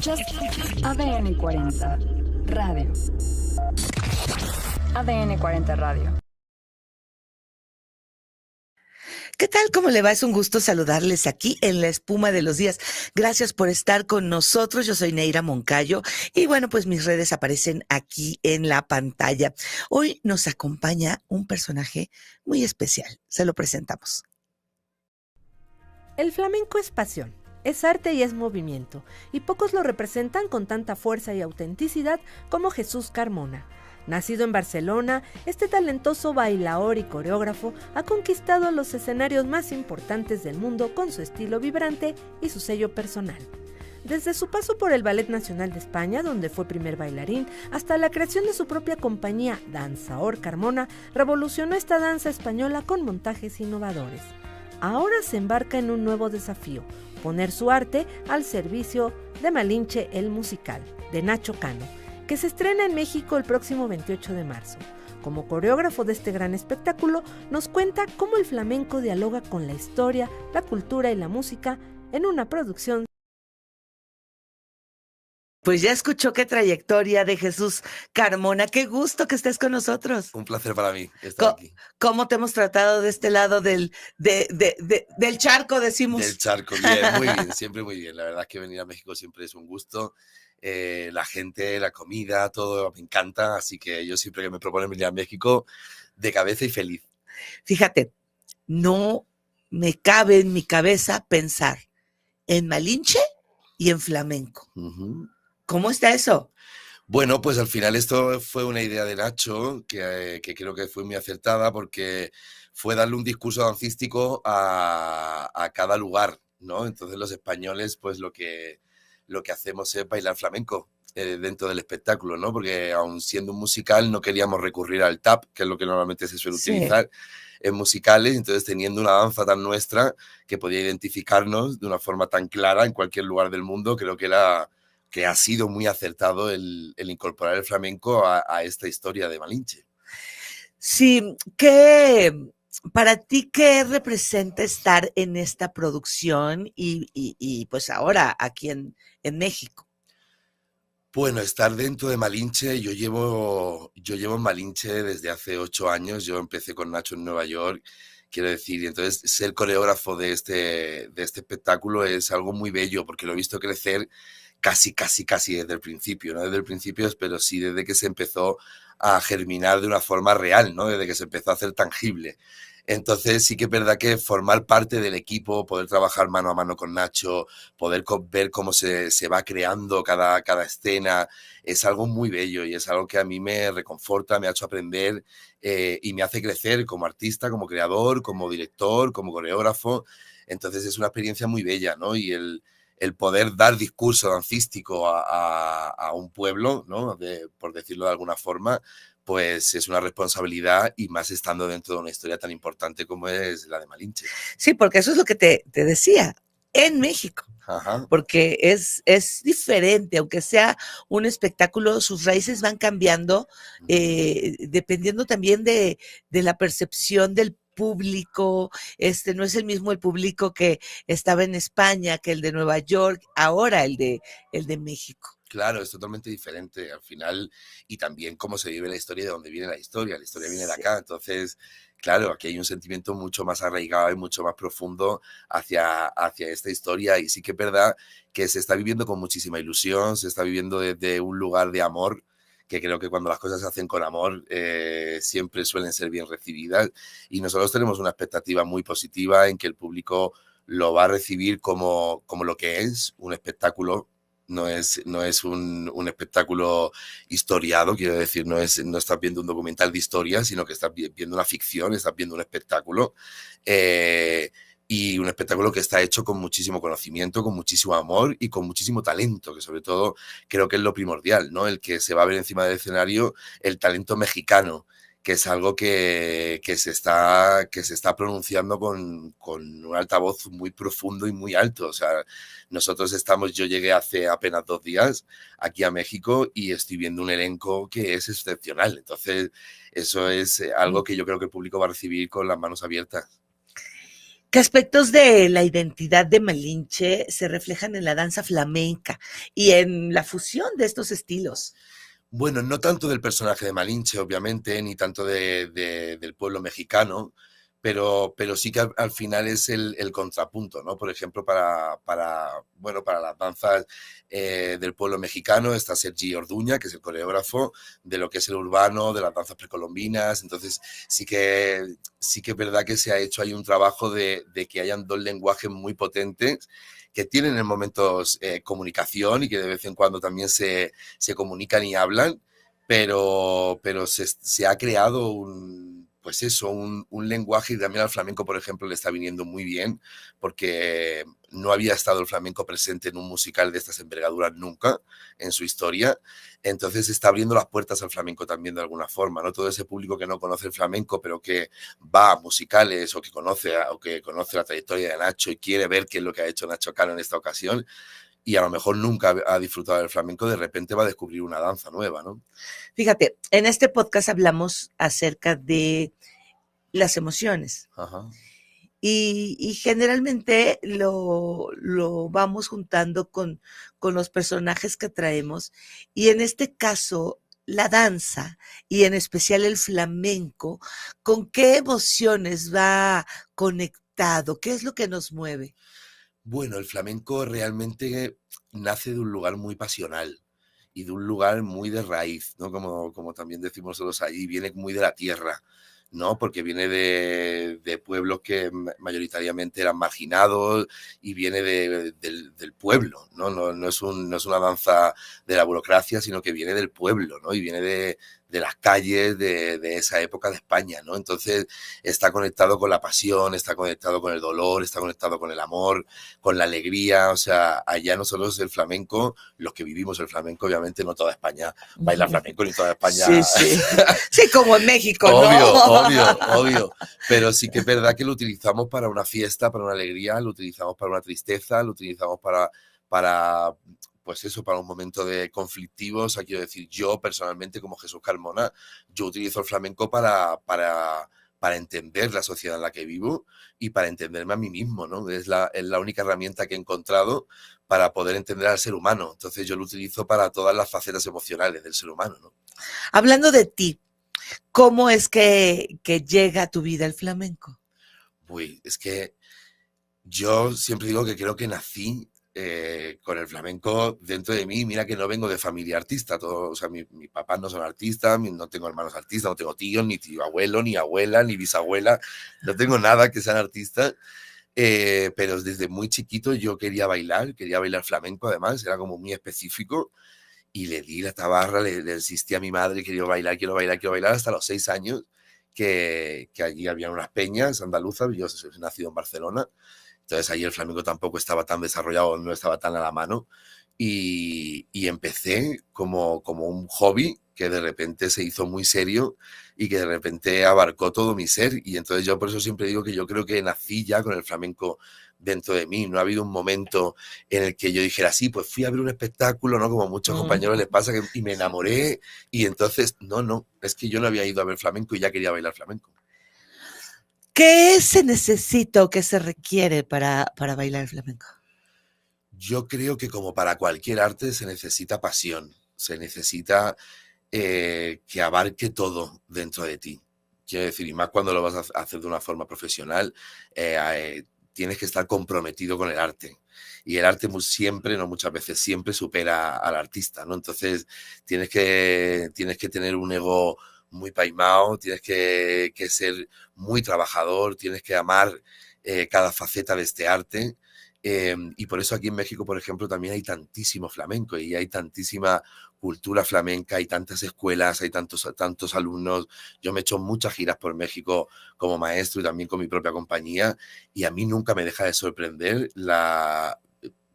Escuchas ADN 40 Radio. ADN 40 Radio. ¿Qué tal? ¿Cómo le va? Es un gusto saludarles aquí en La Espuma de los Días. Gracias por estar con nosotros. Yo soy Neira Moncayo y bueno, pues mis redes aparecen aquí en la pantalla. Hoy nos acompaña un personaje muy especial. Se lo presentamos. El flamenco es pasión, es arte y es movimiento, y pocos lo representan con tanta fuerza y autenticidad como Jesús Carmona. Nacido en Barcelona, este talentoso bailaor y coreógrafo ha conquistado los escenarios más importantes del mundo con su estilo vibrante y su sello personal. Desde su paso por el Ballet Nacional de España, donde fue primer bailarín, hasta la creación de su propia compañía Danzaor Carmona, revolucionó esta danza española con montajes innovadores. Ahora se embarca en un nuevo desafío, poner su arte al servicio de Malinche el Musical, de Nacho Cano, que se estrena en México el próximo 28 de marzo. Como coreógrafo de este gran espectáculo, nos cuenta cómo el flamenco dialoga con la historia, la cultura y la música en una producción. Pues ya escuchó qué trayectoria de Jesús Carmona. Qué gusto que estés con nosotros. Un placer para mí estar aquí. ¿Cómo te hemos tratado de este lado del charco, decimos? Del charco, bien, muy bien, siempre muy bien. La verdad es que venir a México siempre es un gusto. La gente, la comida, todo me encanta. Así que yo siempre que me proponen venir a México, de cabeza y feliz. Fíjate, no me cabe en mi cabeza pensar en Malinche y en flamenco. Uh-huh. ¿Cómo está eso? Bueno, pues al final esto fue una idea de Nacho que creo que fue muy acertada porque fue darle un discurso dancístico a cada lugar, ¿no? Entonces los españoles pues lo que hacemos es bailar flamenco dentro del espectáculo, ¿no? Porque aun siendo un musical no queríamos recurrir al tap, que es lo que normalmente se suele utilizar en musicales, entonces teniendo una danza tan nuestra que podía identificarnos de una forma tan clara en cualquier lugar del mundo, creo que ha sido muy acertado el incorporar el flamenco a esta historia de Malinche. Sí, para ti, ¿qué representa estar en esta producción y pues ahora aquí en México? Bueno, estar dentro de Malinche, yo llevo en Malinche desde hace 8 años, yo empecé con Nacho en Nueva York, quiero decir, y entonces ser coreógrafo de este espectáculo es algo muy bello porque lo he visto crecer casi desde el principio, no desde el principio, pero sí desde que se empezó a germinar de una forma real, ¿no? Desde que se empezó a hacer tangible. Entonces sí que es verdad que formar parte del equipo, poder trabajar mano a mano con Nacho, poder ver cómo se va creando cada escena, es algo muy bello y es algo que a mí me reconforta, me ha hecho aprender y me hace crecer como artista, como creador, como director, como coreógrafo. Entonces es una experiencia muy bella, ¿no? Y el poder dar discurso dancístico a un pueblo, ¿no? Por decirlo de alguna forma, pues es una responsabilidad y más estando dentro de una historia tan importante como es la de Malinche. Sí, porque eso es lo que te decía, en México. Ajá. Porque es diferente, aunque sea un espectáculo, sus raíces van cambiando, dependiendo también de la percepción del público. No es el mismo el público que estaba en España, que el de Nueva York, ahora el de México. Claro, es totalmente diferente al final y también cómo se vive la historia, de dónde viene la historia viene de acá, entonces, claro, aquí hay un sentimiento mucho más arraigado y mucho más profundo hacia esta historia y sí que es verdad que se está viviendo con muchísima ilusión, se está viviendo desde un lugar de amor, que creo que cuando las cosas se hacen con amor siempre suelen ser bien recibidas y nosotros tenemos una expectativa muy positiva en que el público lo va a recibir como lo que es, un espectáculo. No es un espectáculo historiado, quiero decir, no estás viendo un documental de historia, sino que estás viendo una ficción, estás viendo un espectáculo. Y un espectáculo que está hecho con muchísimo conocimiento, con muchísimo amor y con muchísimo talento, que sobre todo creo que es lo primordial, ¿no? El que se va a ver encima del escenario el talento mexicano, que es algo que se está pronunciando con un altavoz muy profundo y muy alto. O sea, yo llegué hace apenas 2 días aquí a México y estoy viendo un elenco que es excepcional. Entonces, eso es algo que yo creo que el público va a recibir con las manos abiertas. ¿Qué aspectos de la identidad de Malinche se reflejan en la danza flamenca y en la fusión de estos estilos? Bueno, no tanto del personaje de Malinche, obviamente, ni tanto del pueblo mexicano, pero sí que al final es el contrapunto, ¿no? Por ejemplo, bueno, para las danzas del pueblo mexicano está Sergi Orduña, que es el coreógrafo de lo que es el urbano, de las danzas precolombinas. Entonces, sí que es verdad que se ha hecho ahí un trabajo de que hayan dos lenguajes muy potentes que tienen en momentos comunicación y que de vez en cuando también se comunican y hablan, pero se ha creado pues eso, un lenguaje, y también al flamenco, por ejemplo, le está viniendo muy bien, porque no había estado el flamenco presente en un musical de estas envergaduras nunca en su historia. Entonces está abriendo las puertas al flamenco también de alguna forma, ¿no? Todo ese público que no conoce el flamenco, pero que va a musicales o que conoce la trayectoria de Nacho y quiere ver qué es lo que ha hecho Nacho Cano en esta ocasión, y a lo mejor nunca ha disfrutado del flamenco, de repente va a descubrir una danza nueva, ¿no? Fíjate, en este podcast hablamos acerca de las emociones. Ajá. Y generalmente lo vamos juntando con los personajes que traemos. Y en este caso, la danza, y en especial el flamenco, ¿con qué emociones va conectado? ¿Qué es lo que nos mueve? Bueno, el flamenco realmente nace de un lugar muy pasional y de un lugar muy de raíz, ¿no? Como también decimos nosotros ahí, viene muy de la tierra, ¿no? Porque viene de pueblos que mayoritariamente eran marginados y viene del pueblo, ¿no? No es una danza de la burocracia, sino que viene del pueblo, ¿no? Y viene de las calles de esa época de España, ¿no? Entonces está conectado con la pasión, está conectado con el dolor, está conectado con el amor, con la alegría. O sea, allá nosotros el flamenco, los que vivimos el flamenco, obviamente no toda España baila flamenco, ni toda España... Sí, sí. Sí, como en México, Obvio. Pero sí que es verdad que lo utilizamos para una fiesta, para una alegría, lo utilizamos para una tristeza, lo utilizamos para pues eso, para un momento de conflictivo. O sea, quiero decir, yo personalmente, como Jesús Carmona, yo utilizo el flamenco para entender la sociedad en la que vivo y para entenderme a mí mismo, ¿no? Es la única herramienta que he encontrado para poder entender al ser humano. Entonces yo lo utilizo para todas las facetas emocionales del ser humano, ¿no? Hablando de ti, ¿cómo es que llega a tu vida el flamenco? Uy, es que yo siempre digo que creo que nací con el flamenco dentro de mí. Mira que no vengo de familia artista, o sea, mis papás no son artistas, no tengo hermanos artistas, no tengo tíos, ni tío abuelo, ni abuela, ni bisabuela, no tengo nada que sean artistas, pero desde muy chiquito yo quería bailar flamenco. Además, era como muy específico, y le di la tabarra, le insistí a mi madre, quiero bailar, hasta los 6 años, que allí había unas peñas andaluzas. Yo soy nacido en Barcelona. Entonces ahí el flamenco tampoco estaba tan desarrollado, no estaba tan a la mano, y empecé como un hobby que de repente se hizo muy serio y que de repente abarcó todo mi ser. Y entonces yo por eso siempre digo que yo creo que nací ya con el flamenco dentro de mí. No ha habido un momento en el que yo dijera, sí, pues fui a ver un espectáculo, ¿no? Como a muchos compañeros les pasa, y me enamoré, y entonces, no, es que yo no había ido a ver flamenco y ya quería bailar flamenco. ¿Qué se necesita o qué se requiere para bailar el flamenco? Yo creo que, como para cualquier arte, se necesita pasión, se necesita que abarque todo dentro de ti. Quiero decir, y más cuando lo vas a hacer de una forma profesional, tienes que estar comprometido con el arte. Y el arte siempre, no muchas veces, siempre supera al artista, ¿no? Entonces tienes que tener un ego muy paimao, tienes que ser muy trabajador, tienes que amar cada faceta de este arte. Y por eso aquí en México, por ejemplo, también hay tantísimo flamenco y hay tantísima cultura flamenca, hay tantas escuelas, hay tantos alumnos. Yo me he hecho muchas giras por México como maestro y también con mi propia compañía, y a mí nunca me deja de sorprender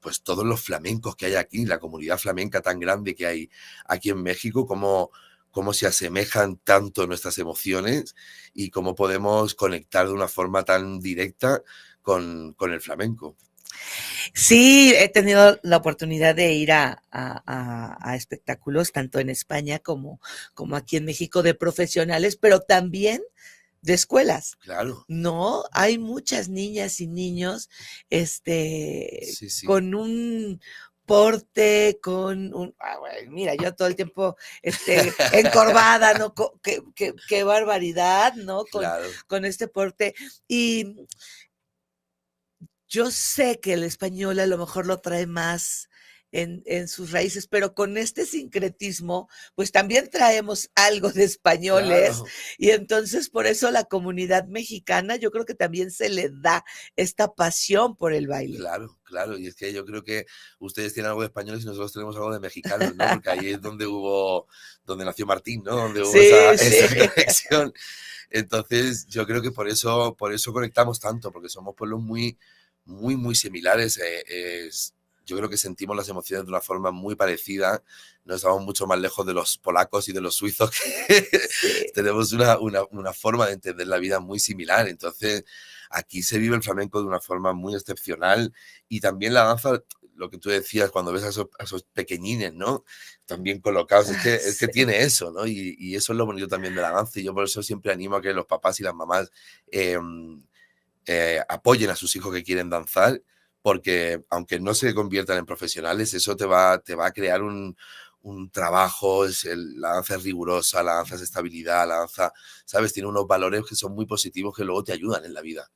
pues todos los flamencos que hay aquí, la comunidad flamenca tan grande que hay aquí en México, cómo se asemejan tanto nuestras emociones y cómo podemos conectar de una forma tan directa con el flamenco. Sí, he tenido la oportunidad de ir a espectáculos tanto en España como aquí en México de profesionales, pero también de escuelas. Claro. No, hay muchas niñas y niños, Sí, sí. con un porte, mira, yo todo el tiempo, encorvada, ¿no? Qué barbaridad, ¿no? Claro. Con este porte. Y yo sé que el español a lo mejor lo trae más en sus raíces, pero con este sincretismo, pues también traemos algo de españoles, Claro. y entonces por eso la comunidad mexicana, yo creo que también se le da esta pasión por el baile. Claro, claro, y es que yo creo que ustedes tienen algo de españoles y nosotros tenemos algo de mexicanos, ¿no? Porque ahí es donde nació Martín, ¿no? Donde hubo esa Sí. conexión. Entonces, yo creo que por eso conectamos tanto, porque somos pueblos muy, muy, muy similares. Yo creo que sentimos las emociones de una forma muy parecida. No estamos mucho más lejos de los polacos y de los suizos, que Sí. tenemos una forma de entender la vida muy similar. Entonces, aquí se vive el flamenco de una forma muy excepcional, y también la danza, lo que tú decías, cuando ves a esos pequeñines, ¿no? También colocados, es que Sí. tiene eso, ¿no? Y eso es lo bonito también de la danza, y yo por eso siempre animo a que los papás y las mamás apoyen a sus hijos que quieren danzar, porque aunque no se conviertan en profesionales, eso te va a crear un trabajo. La danza es rigurosa, la danza es estabilidad, la danza, ¿sabes? Tiene unos valores que son muy positivos, que luego te ayudan en la vida.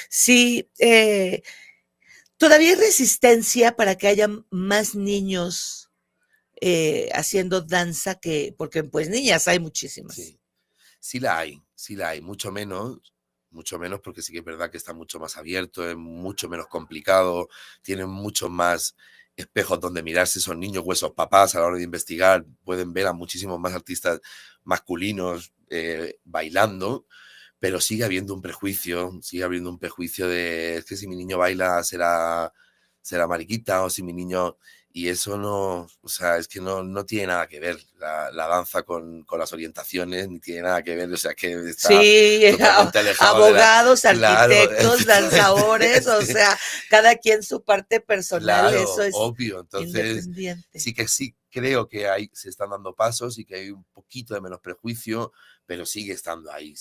Sí, todavía hay resistencia para que haya más niños haciendo danza, porque pues niñas hay muchísimas. Sí, sí la hay, mucho menos, porque sí que es verdad que está mucho más abierto, es mucho menos complicado, tienen muchos más espejos donde mirarse esos niños o esos papás a la hora de investigar, pueden ver a muchísimos más artistas masculinos bailando, pero sigue habiendo un prejuicio de, es que si mi niño baila será mariquita, o si mi niño... Y eso no, o sea, es que no tiene nada que ver la danza con las orientaciones, ni tiene nada que ver, o sea, que está Sí, totalmente alejado abogados, Claro, arquitectos, danzadores, o sea, cada quien su parte personal, claro, eso es obvio. Entonces, independiente. sí creo que se están dando pasos y que hay un poquito de menos prejuicio, pero sigue estando ahí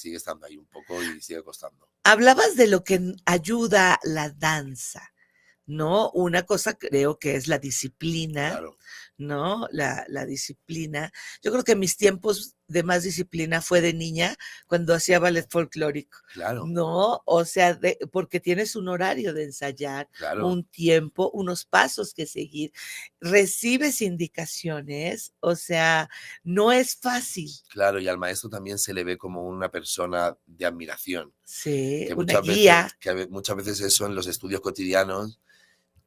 un poco y sigue costando. Hablabas de lo que ayuda la danza, ¿no? Una cosa creo que es la disciplina, Claro, ¿no? La disciplina. Yo creo que mis tiempos de más disciplina fue de niña, cuando hacía ballet folclórico, claro, ¿no? O sea, porque tienes un horario de ensayar, claro, un tiempo, unos pasos que seguir, recibes indicaciones, o sea, no es fácil. claro, y al maestro también se le ve como una persona de admiración, Sí, que una guía. muchas veces eso en los estudios cotidianos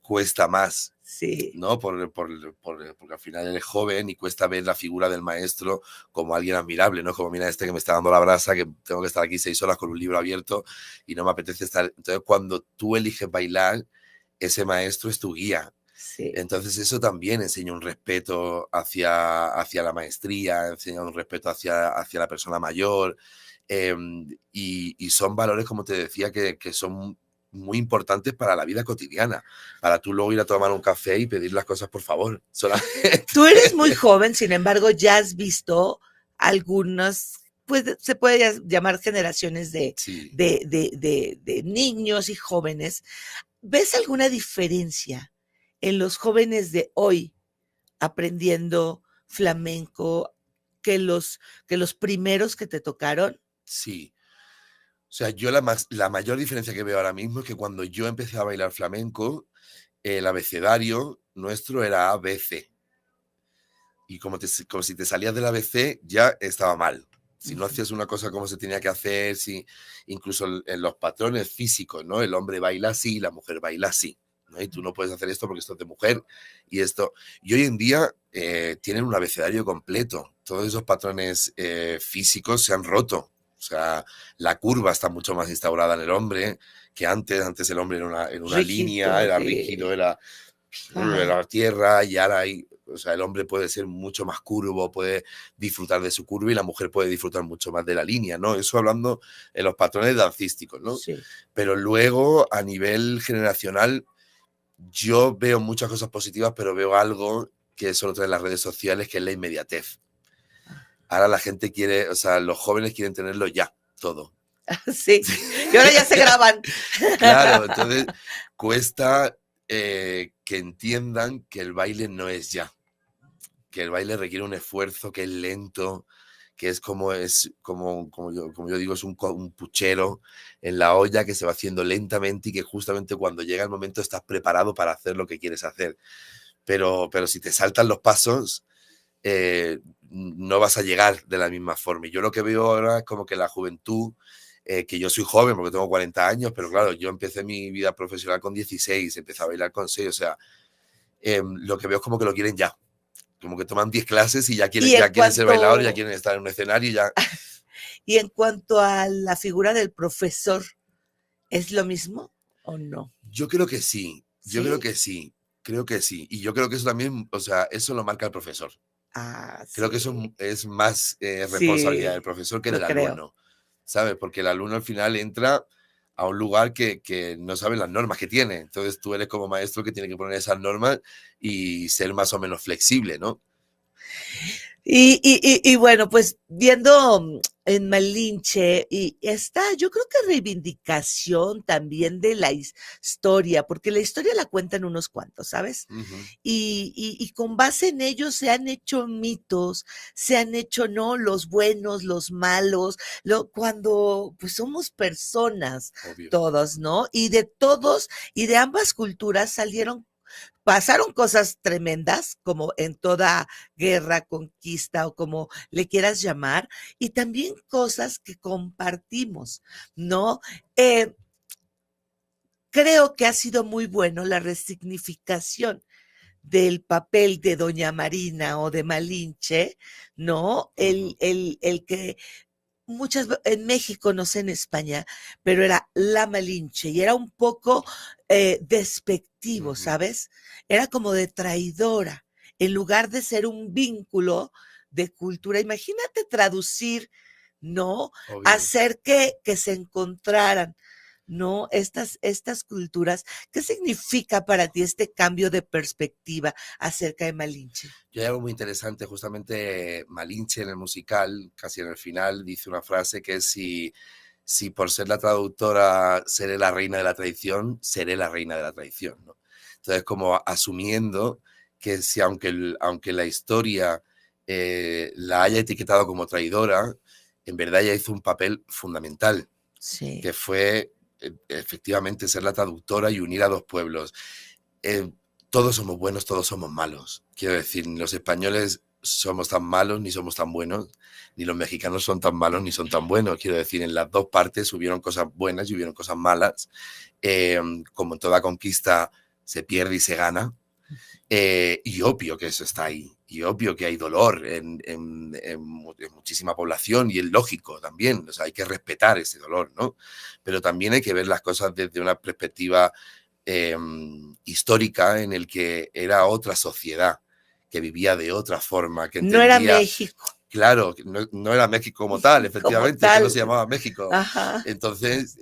cuesta más, Sí. ¿no? Porque al final eres joven y cuesta ver la figura del maestro como alguien admirable, ¿no? Como mira que me está dando la brasa, que tengo que estar aquí 6 horas con un libro abierto y no me apetece estar. Entonces, cuando tú eliges bailar, ese maestro es tu guía. Sí. Entonces, eso también enseña un respeto hacia la maestría, enseña un respeto hacia la persona mayor. Y son valores, como te decía, que son muy importantes para la vida cotidiana, para tú luego ir a tomar un café y pedir las cosas por favor. Solamente. Tú eres muy joven, sin embargo, ya has visto algunas, pues se puede llamar generaciones Sí. de niños y jóvenes. ¿Ves alguna diferencia en los jóvenes de hoy aprendiendo flamenco que los primeros que te tocaron? Sí. O sea, yo la mayor diferencia que veo ahora mismo es que cuando yo empecé a bailar flamenco, el abecedario nuestro era ABC. Y como si te salías del ABC, ya estaba mal. Si no hacías una cosa como se tenía que hacer, incluso en los patrones físicos, ¿no? El hombre baila así, la mujer baila así, ¿no? Y tú no puedes hacer esto porque esto es de mujer y esto. Y hoy en día tienen un abecedario completo. Todos esos patrones físicos se han roto. O sea, la curva está mucho más instaurada en el hombre que antes. Antes el hombre era en una Rígido, línea, era rígido, era la tierra, y ahora o sea, el hombre puede ser mucho más curvo, puede disfrutar de su curva, y la mujer puede disfrutar mucho más de la línea, ¿no? Eso hablando en los patrones dancísticos, ¿no? Sí. Pero luego, a nivel generacional, yo veo muchas cosas positivas, pero veo algo que solo traen las redes sociales, que es la inmediatez. Ahora la gente quiere, o sea, los jóvenes quieren tenerlo ya, todo. Sí, y ahora ya se graban. Claro, entonces cuesta que entiendan que el baile no es ya, que el baile requiere un esfuerzo, que es lento, que como yo digo, es un puchero en la olla que se va haciendo lentamente y que justamente cuando llega el momento estás preparado para hacer lo que quieres hacer. Pero si te saltan los pasos, no vas a llegar de la misma forma. Y yo lo que veo ahora es como que la juventud, que yo soy joven porque tengo 40 años, pero claro, yo empecé mi vida profesional con 16, empecé a bailar con 6, o sea, lo que veo es como que lo quieren ya. Como que toman 10 clases y ya Y en quieren ser bailadores, ya cuanto, quieren estar en un escenario, ya. y en cuanto a la figura del profesor, ¿es lo mismo o no? Yo creo que sí, yo creo ¿Sí? que sí, creo que sí. Y yo creo que eso también, o sea, eso lo marca el profesor. Ah, Creo que eso sí, es más responsabilidad del sí, profesor que lo del creo. alumno, ¿sabes? Porque el alumno al final entra a un lugar que no sabe las normas que tiene. Entonces tú eres como maestro que tiene que poner esas normas y ser más o menos flexible, ¿no? Y bueno, pues viendo en Malinche, y está, yo creo que reivindicación también de la historia, porque la historia la cuentan unos cuantos, ¿sabes? Ujú. Y con base en ellos se han hecho mitos, se han hecho, ¿no? Los buenos, los malos, cuando pues somos personas Obvio. todos, ¿no? Y de todos y de ambas culturas pasaron cosas tremendas, como en toda guerra, conquista o como le quieras llamar, y también cosas que compartimos, ¿no? Eh, Creo que ha sido muy bueno la resignificación del papel de Doña Marina o de Malinche, ¿no? Ujú. El que en México, no sé en España, pero era la Malinche y era un poco despectivo, Ujú. ¿sabes? Era como de traidora, en lugar de ser un vínculo de cultura. Imagínate traducir, ¿no? Obvio. Hacer que se encontraran, ¿no? Estas culturas. ¿Qué significa para ti este cambio de perspectiva acerca de Malinche? Y hay algo muy interesante, justamente Malinche en el musical, casi en el final, dice una frase que es si por ser la traductora seré la reina de la tradición, seré la reina de la tradición, ¿no? Entonces, como asumiendo que si aunque la historia la haya etiquetado como traidora, en verdad ella hizo un papel fundamental, Sí. que fue efectivamente ser la traductora y unir a dos pueblos. eh, Todos somos buenos, todos somos malos. Quiero decir, ni los españoles somos tan malos ni somos tan buenos, ni los mexicanos son tan malos ni son tan buenos. Quiero decir, en las dos partes hubieron cosas buenas y hubieron cosas malas. Como en toda conquista se pierde y se gana. Y obvio que eso está ahí. Y obvio que hay dolor en muchísima población y es lógico también. O sea, hay que respetar ese dolor, ¿no? Pero también hay que ver las cosas desde una perspectiva histórica en el que era otra sociedad, que vivía de otra forma, que No era entendía, México claro, no era México como tal, como efectivamente, es que no se tal. llamaba México. Ajá. Entonces,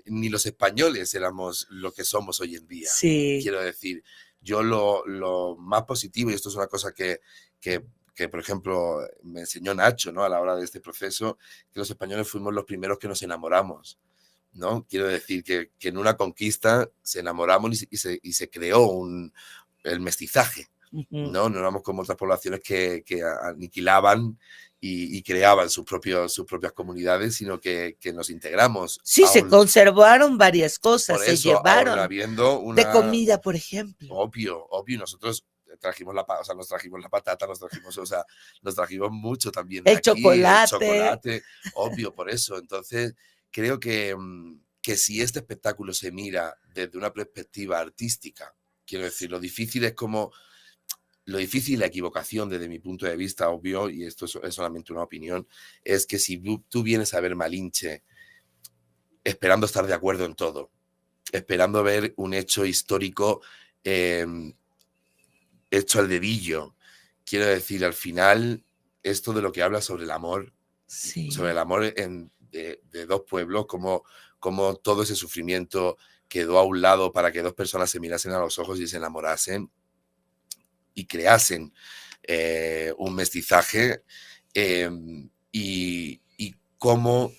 ni los españoles éramos lo que somos hoy en día. Sí. Quiero decir, yo lo más positivo, y esto es una cosa que, por ejemplo, me enseñó Nacho, ¿no? A la hora de este proceso, que los españoles fuimos los primeros que nos enamoramos, ¿no? Quiero decir que en una conquista se enamoramos y se creó el mestizaje, Ujú. ¿no? No éramos como otras poblaciones que aniquilaban y creaban sus propias comunidades, sino que nos integramos, Sí, se conservaron varias cosas, por se eso, aún llevaron habiendo de una, comida, por ejemplo. obvio, nosotros trajimos o sea, nos trajimos la patata, o sea, nos trajimos mucho también de El aquí, el chocolate. chocolate, obvio, por eso. Entonces, creo que si este espectáculo se mira desde una perspectiva artística, quiero decir, lo difícil y la equivocación desde mi punto de vista, obvio, y esto es solamente una opinión, es que si tú vienes a ver Malinche esperando estar de acuerdo en todo, esperando ver un hecho histórico eh, hecho al dedillo. Quiero decir, al final, esto de lo que habla sobre Sí. el amor de dos pueblos, como todo ese sufrimiento quedó a un lado para que dos personas se mirasen a los ojos y se enamorasen y creasen un mestizaje, y cómo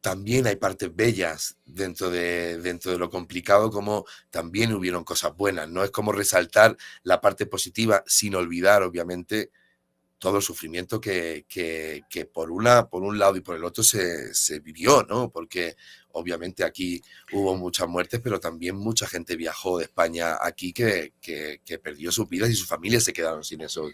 también hay partes bellas dentro de lo complicado, como también hubieron cosas buenas, ¿no? Es como resaltar la parte positiva sin olvidar, obviamente, todo el sufrimiento que por un lado y por el otro se vivió, ¿no? Porque obviamente aquí hubo muchas muertes, pero también mucha gente viajó de España aquí que perdió sus vidas y sus familias se quedaron sin esos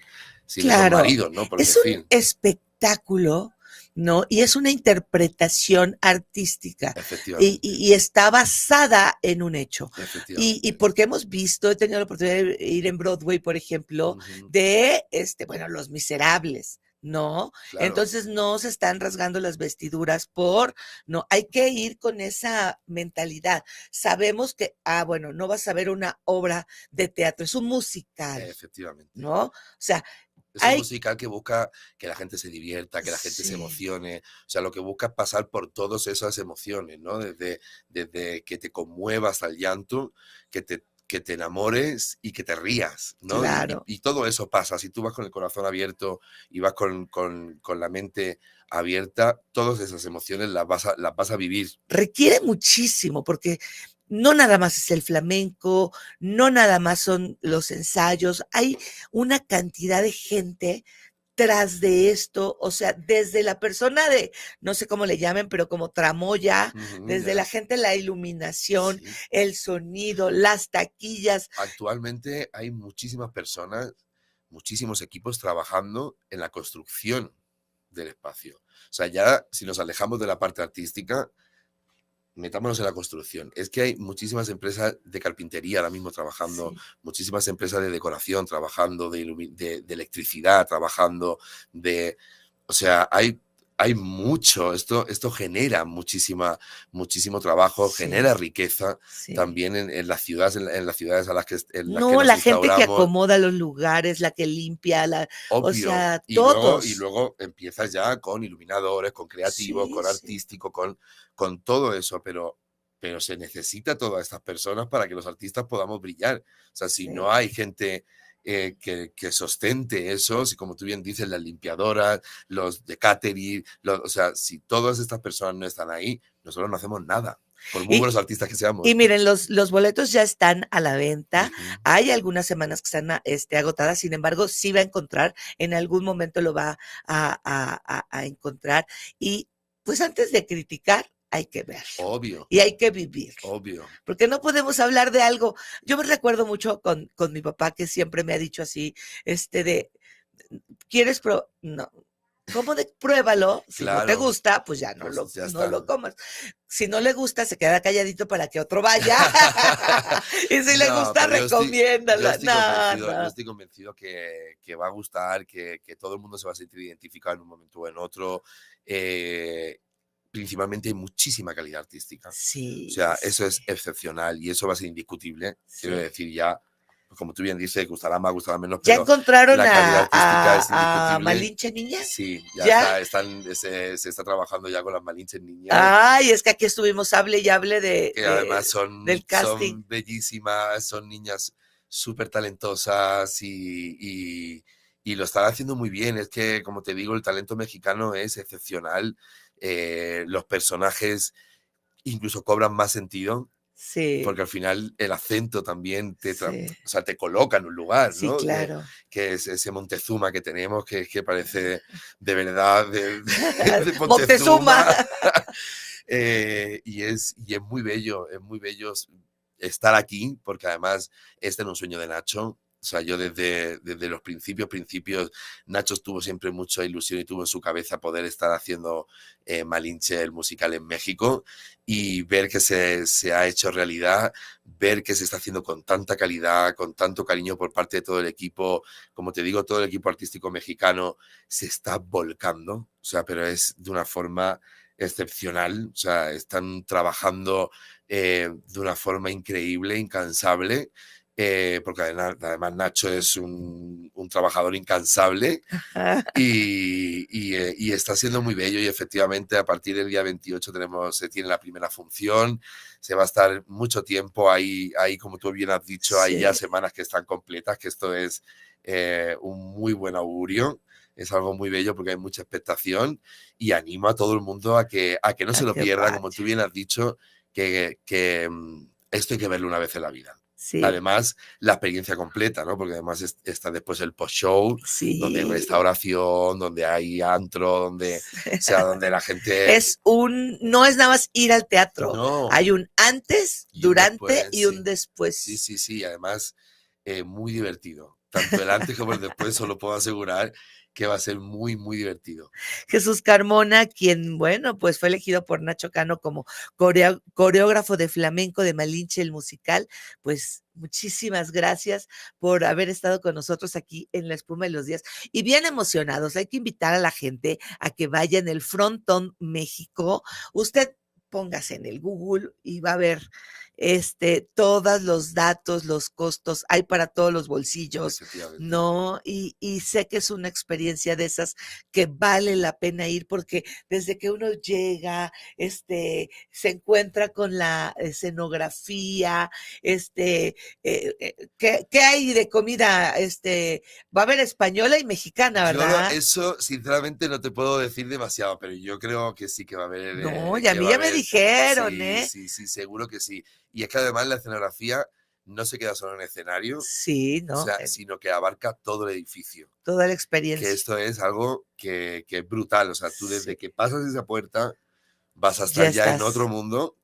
maridos, ¿no? Porque, es un espectáculo, ¿no? Y es una interpretación artística y está basada en un hecho. Y porque hemos visto, he tenido la oportunidad de ir en Broadway, por ejemplo, de Los Miserables, ¿no? Claro. Entonces no se están rasgando las vestiduras no, hay que ir con esa mentalidad. Sabemos que, no vas a ver una obra de teatro, es un musical. Efectivamente. ¿No? O sea, es un musical que busca que la gente se divierta, que la gente se emocione. O sea, lo que busca es pasar por todas esas emociones, ¿no? Desde que te conmuevas hasta el llanto, que te enamores y que te rías, ¿no? Claro. Y todo eso pasa. Si tú vas con el corazón abierto y vas con la mente abierta, todas esas emociones las vas a vivir. Requiere muchísimo, porque no nada más es el flamenco, no nada más son los ensayos, hay una cantidad de gente tras de esto, o sea, desde la persona de, no sé cómo le llamen, pero como tramoya, desde la gente, la iluminación, el sonido, las taquillas. Actualmente hay muchísimas personas, muchísimos equipos trabajando en la construcción del espacio. O sea, ya si nos alejamos de la parte artística, metámonos en la construcción. Es que hay muchísimas empresas de carpintería ahora mismo trabajando, muchísimas empresas de decoración trabajando, de electricidad trabajando, o sea, hay mucho, esto genera muchísimo trabajo, genera riqueza también en las ciudades, en las ciudades a las que la gente que acomoda los lugares, la que limpia, obvio, o sea, todos. Y luego empiezas ya con iluminadores, con creativos, con artístico, con todo eso, pero se necesita todas estas personas para que los artistas podamos brillar. O sea, si no hay gente que sostente eso, si como tú bien dices, las limpiadoras, los de catering, o sea, si todas estas personas no están ahí, nosotros no hacemos nada, por muy buenos artistas que seamos. Y miren, los boletos ya están a la venta, hay algunas semanas que están agotadas, sin embargo, sí va a encontrar, en algún momento lo va a encontrar, y pues antes de criticar, hay que ver. Obvio. Y hay que vivir. Obvio. Porque no podemos hablar de algo. Yo me recuerdo mucho con mi papá, que siempre me ha dicho así, ¿quieres no? ¿Cómo de pruébalo? Si no te gusta, pues ya no lo comas. Si no le gusta, se queda calladito para que otro vaya. Y si le gusta, recomiéndalo. Yo estoy convencido que va a gustar, que todo el mundo se va a sentir identificado en un momento o en otro. Principalmente hay muchísima calidad artística. O sea, eso es excepcional y eso va a ser indiscutible. Quiero decir, ya, como tú bien dices, gustará más, gustará menos, pero ¿ya encontraron la calidad artística es indiscutible. a Malinche Niña? Sí, ya se está trabajando ya con las Malinches Niñas. Ay, es que aquí estuvimos hable y hable que además son bellísimas, son niñas súper talentosas y lo están haciendo muy bien. Es que, como te digo, el talento mexicano es excepcional. Los personajes incluso cobran más sentido. Sí. Porque al final el acento también te coloca en un lugar, ¿no? Sí, claro. Que es ese Montezuma que tenemos, que parece de verdad de Montezuma. y es muy bello estar aquí, porque además este era un sueño de Nacho. O sea, yo desde los principios, Nacho tuvo siempre mucha ilusión y tuvo en su cabeza poder estar haciendo Malinche, el musical en México, y ver que se ha hecho realidad, ver que se está haciendo con tanta calidad, con tanto cariño por parte de todo el equipo. Como te digo, todo el equipo artístico mexicano se está volcando, o sea, pero es de una forma excepcional. O sea, están trabajando de una forma increíble, incansable. Porque además Nacho es un trabajador incansable y está siendo muy bello, y efectivamente a partir del día 28 se tiene la primera función, se va a estar mucho tiempo ahí como tú bien has dicho, hay ya semanas que están completas, que esto es un muy buen augurio. es algo muy bello porque hay mucha expectación y animo a todo el mundo a que no se lo que pierda, vaya. como tú bien has dicho, que esto hay que verlo una vez en la vida. Sí, Además, la experiencia completa, ¿no? Porque además está después el post-show, donde hay sí. restauración, donde hay antro, donde, o sea, donde la gente... No es nada más ir al teatro. No. Hay un antes, Y un durante después, y un sí. después. Sí, además muy divertido. Tanto el antes como el después, solo puedo asegurar que va a ser muy, muy divertido. Jesús Carmona, quien, bueno, pues fue elegido por Nacho Cano como coreógrafo de flamenco de Malinche el musical, pues muchísimas gracias por haber estado con nosotros aquí en La Espuma de los Días. Y bien emocionados, hay que invitar a la gente a que vaya en el Frontón México. Usted póngase en el Google y va a ver todos los datos, los costos, hay para todos los bolsillos, ¿no? Y sé que es una experiencia de esas que vale la pena ir porque desde que uno llega, se encuentra con la escenografía, ¿qué hay de comida? Va a haber española y mexicana, ¿verdad? Eso, sinceramente, no te puedo decir demasiado, pero yo creo que sí que va a haber. No, y a mí ya me dijeron, Sí, seguro que sí. Y es que además la escenografía no se queda solo en el escenario, sí, ¿no? o sea, sino que abarca todo el edificio. Toda la experiencia. Que esto es algo que es brutal. O sea, tú desde Sí. que pasas esa puerta vas a estar Ya en estás. otro mundo,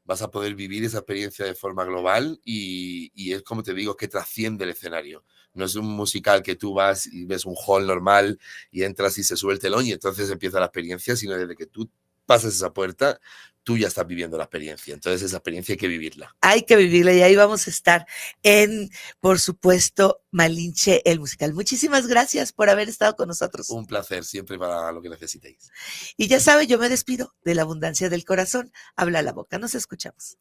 vas a poder vivir esa experiencia de forma global y es como te digo, que trasciende el escenario. No es un musical que tú vas y ves un hall normal y entras y se sube el telón y entonces empieza la experiencia, sino desde que tú pasas esa puerta, tú ya estás viviendo la experiencia. Entonces esa experiencia hay que vivirla. Hay que vivirla y ahí vamos a estar en, por supuesto, Malinche el musical. Muchísimas gracias por haber estado con nosotros. Un placer siempre para lo que necesitéis. Y ya sabe, yo me despido de la abundancia del corazón. Habla la boca. Nos escuchamos.